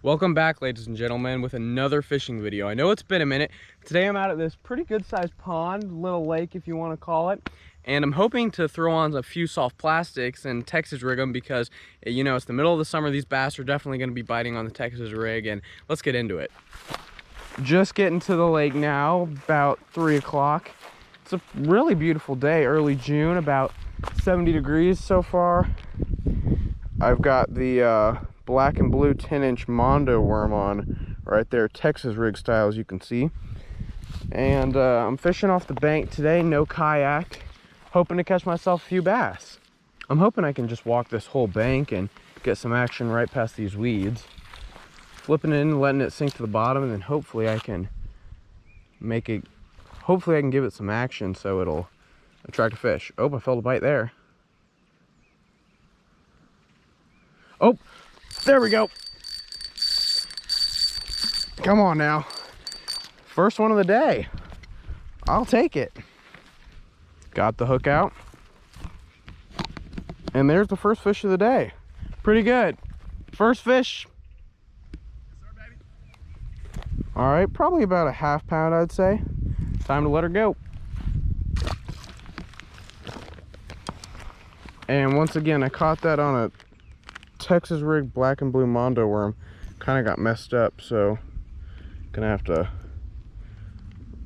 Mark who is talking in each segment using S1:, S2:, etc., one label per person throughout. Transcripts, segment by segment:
S1: Welcome back, ladies and gentlemen, with another fishing video. I know it's been a minute. Today I'm out at this pretty good sized pond, little lake if you want to call it, and I'm hoping to throw on a few soft plastics and Texas rig them because, you know, it's the middle of the summer. These bass are definitely going to be biting on the Texas rig, and let's get into it. Just getting to the lake now, about 3 o'clock. It's a really beautiful day, early June, about 70 degrees so far. I've got the black and blue 10-inch Mondo worm on right there, Texas rig style, as you can see. And I'm fishing off the bank today, no kayak, hoping to catch myself a few bass. I'm hoping I can just walk this whole bank and get some action right past these weeds. Flipping it in, letting it sink to the bottom, and then hopefully I can make it, hopefully I can give it some action so it'll attract a fish. Oh, I felt a bite there. Oh, there we go. Come on now. First one of the day. I'll take it. Got the hook out. And there's the first fish of the day. Pretty good. First fish.
S2: Yes, sir, baby.
S1: All right, probably about a ½ pound, I'd say. Time to let her go. And once again, I caught that on a Texas rig black and blue Mondo worm. Kind of got messed up, so gonna have to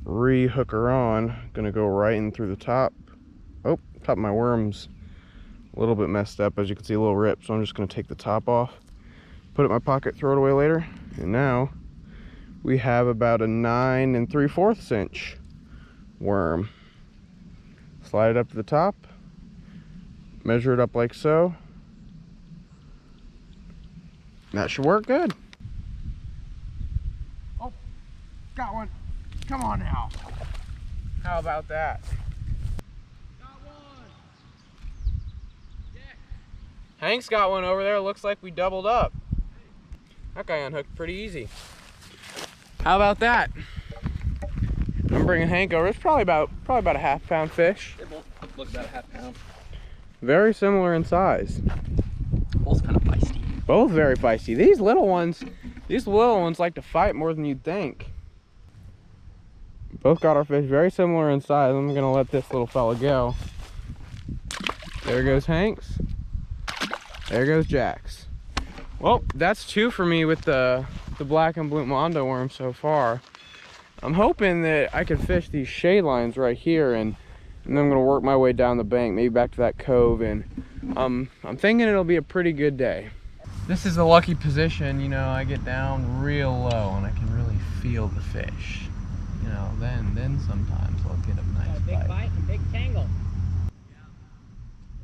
S1: re-hook her on. Gonna go right in through the top. Oh, top of my worm's a little bit messed up, as you can see, a little rip, so I'm just gonna take the top off, put it in my pocket, throw it away later. And now we have about a 9 3/4 inch worm. Slide it up to the top, measure it up like so. That should work good. Oh, got one. Come on now. How about that?
S2: Got one. Yeah.
S1: Hank's got one over there. Looks like we doubled up. That guy unhooked pretty easy. How about that? I'm bringing Hank over. It's probably about a ½ pound fish.
S2: They both look about a ½ pound.
S1: Very similar in size.
S2: Both kind of feisty.
S1: Both very feisty. These little ones like to fight more than you'd think. Both got our fish very similar in size. I'm gonna let this little fella go. There goes Hank's. There goes Jack's. Well, that's 2 for me with the black and blue Mondo worm so far. I'm hoping that I can fish these shade lines right here, and then I'm gonna work my way down the bank, maybe back to that cove, and I'm thinking it'll be a pretty good day. This is a lucky position, you know, I get down real low and I can really feel the fish. You know, then sometimes I'll get a nice
S3: Got a big
S1: bite.
S3: bite and a big tangle. Yeah.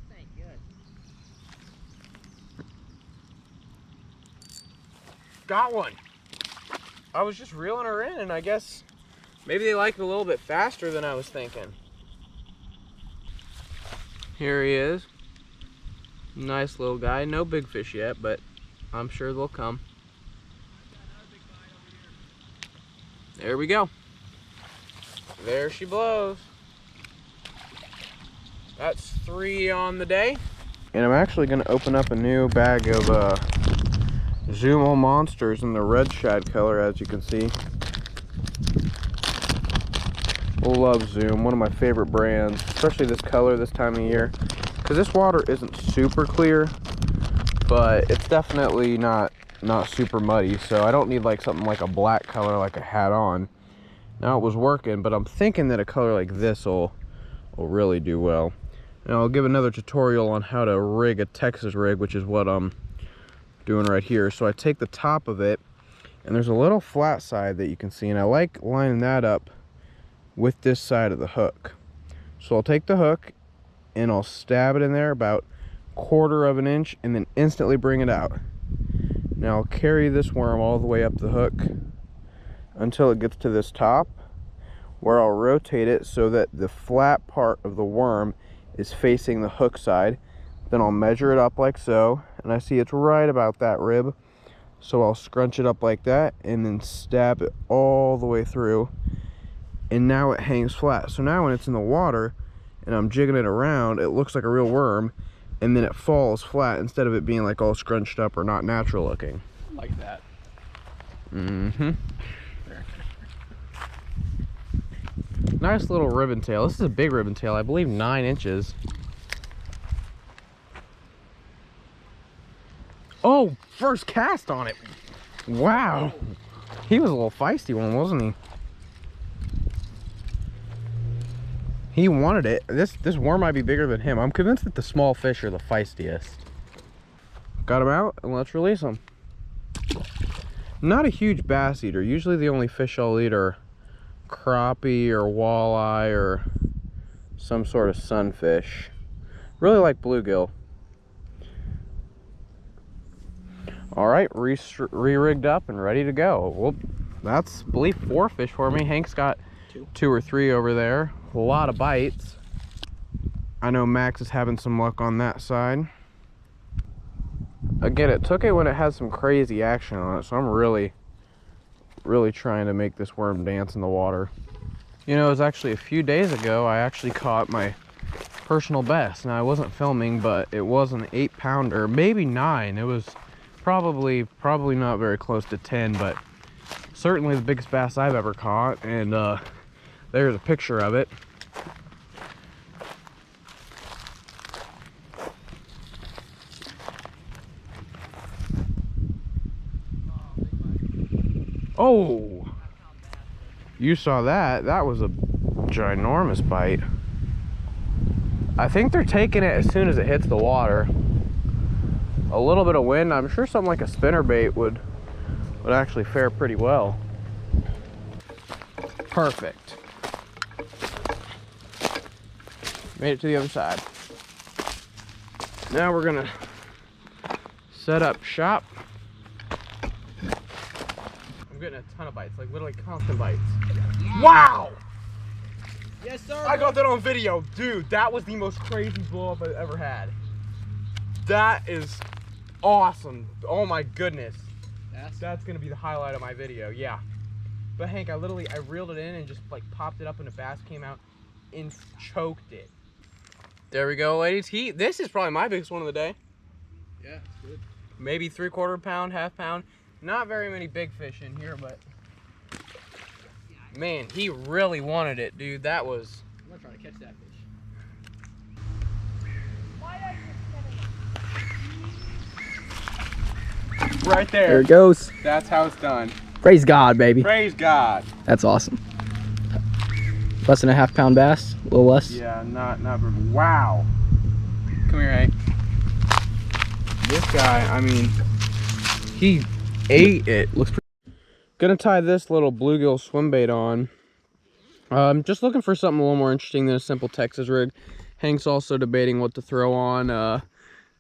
S3: This ain't good.
S1: Got one. I was just reeling her in, and I guess maybe they like it a little bit faster than I was thinking. Here he is. Nice little guy. No big fish yet, but I'm sure they'll come. There we go. There she blows. That's 3 on the day. And I'm actually going to open up a new bag of Zumo Monsters in the red shad color, as you can see. Love Zoom, one of my favorite brands, especially this color this time of year. Because this water isn't super clear, but it's definitely not super muddy, so I don't need like something like a black color like I had on. Now it was working, but I'm thinking that a color like this will really do well. And I'll give another tutorial on how to rig a Texas rig, which is what I'm doing right here. So I take the top of it, and there's a little flat side that you can see, and I like lining that up with this side of the hook. So I'll take the hook and I'll stab it in there about 1/4 inch and then instantly bring it out. Now I'll carry this worm all the way up the hook until it gets to this top, where I'll rotate it so that the flat part of the worm is facing the hook side. Then I'll measure it up like so, and I see it's right about that rib, so I'll scrunch it up like that and then stab it all the way through, and now it hangs flat. So now when it's in the water and I'm jigging it around, it looks like a real worm, and then it falls flat instead of it being like all scrunched up or not natural looking.
S2: Like that.
S1: Mm-hmm. Nice little ribbon tail. This is a big ribbon tail, I believe 9 inches. Oh, first cast on it. Wow. He was a little feisty one, wasn't he? He wanted it. This worm might be bigger than him. I'm convinced that the small fish are the feistiest. Got him out, and let's release him. Not a huge bass eater. Usually the only fish I'll eat are crappie or walleye or some sort of sunfish. Really like bluegill. All right, re-rigged up and ready to go. Well, that's, I believe, 4 fish for me. Hank's got 2 or 3 over there. A lot of bites. I know Max is having some luck on that side. Again, it took it when it had some crazy action on it, so I'm really trying to make this worm dance in the water. You know, it was actually a few days ago I actually caught my personal best. Now, I wasn't filming, but it was an 8-pounder, maybe 9. It was probably not very close to 10, but certainly the biggest bass I've ever caught, and there's a picture of it. Oh, you saw that. That was a ginormous bite. I think they're taking it as soon as it hits the water. A little bit of wind, I'm sure something like a spinnerbait would actually fare pretty well. Perfect. Made it to the other side. Now we're gonna set up shop. I'm getting a ton of bites, like literally constant bites. Yeah. Wow!
S2: Yes, sir.
S1: I got that on video. Dude, that was the most crazy blow up I've ever had. That is awesome. Oh my goodness. That's gonna be the highlight of my video, yeah. But Hank, I reeled it in and just like popped it up and a bass came out and choked it. There we go, ladies. This is probably my biggest one of the day.
S2: Yeah, it's good.
S1: Maybe 3/4 pound, half pound. Not very many big fish in here, but man, he really wanted it, dude. That was.
S2: I'm gonna try to catch that fish.
S1: Right there.
S2: There it goes.
S1: That's how it's done.
S2: Praise God, baby.
S1: Praise God.
S2: That's awesome. Less than a half-pound bass, a little less.
S1: Yeah, not wow. Come here, Hank. This guy, I mean, he ate it. Looks pretty. Gonna tie this little bluegill swim bait on. Just looking for something a little more interesting than a simple Texas rig. Hank's also debating what to throw on,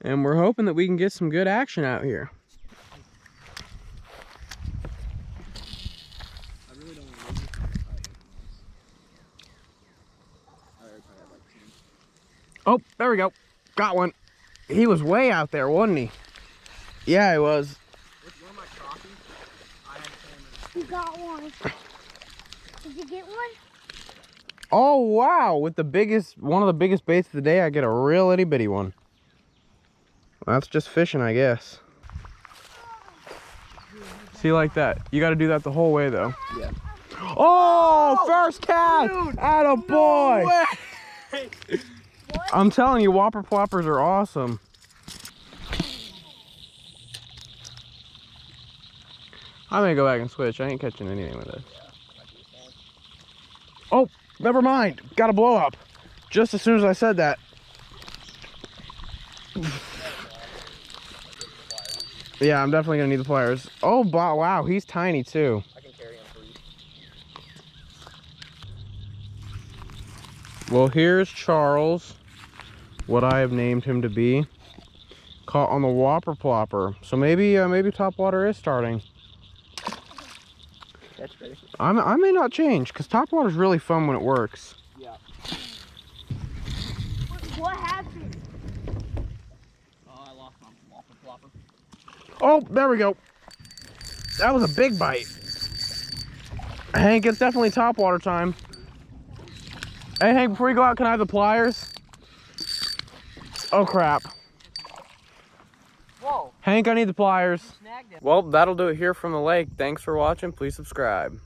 S1: and we're hoping that we can get some good action out here. Oh, there we go. Got one. He was way out there, wasn't he? Yeah, he was.
S3: You got one. Did you get one?
S1: Oh, wow. With one of the biggest baits of the day, I get a real itty bitty one. That's just fishing, I guess. See, like that. You got to do that the whole way, though.
S2: Yeah.
S1: Oh, first cast! Atta boy!
S2: No way.
S1: I'm telling you, whopper ploppers are awesome. I'm gonna go back and switch. I ain't catching anything with this. Oh, never mind. Got a blow up. Just as soon as I said that. Yeah, I'm definitely gonna need the pliers. Oh, wow, he's tiny too.
S2: I can carry him for you.
S1: Well, here's Charles, what I have named him to be, caught on the whopper plopper. So maybe Topwater is starting.
S2: Catch ready.
S1: I may not change, because Topwater is really fun when it works.
S2: Yeah.
S3: What happened?
S2: Oh, I lost my whopper plopper.
S1: Oh, there we go. That was a big bite. Hank, it's definitely Topwater time. Hey, Hank, before you go out, can I have the pliers? Oh, crap.
S2: Whoa.
S1: Hank, I need the pliers.
S3: Snagged him.
S1: Well, that'll do it here from the lake. Thanks for watching. Please subscribe.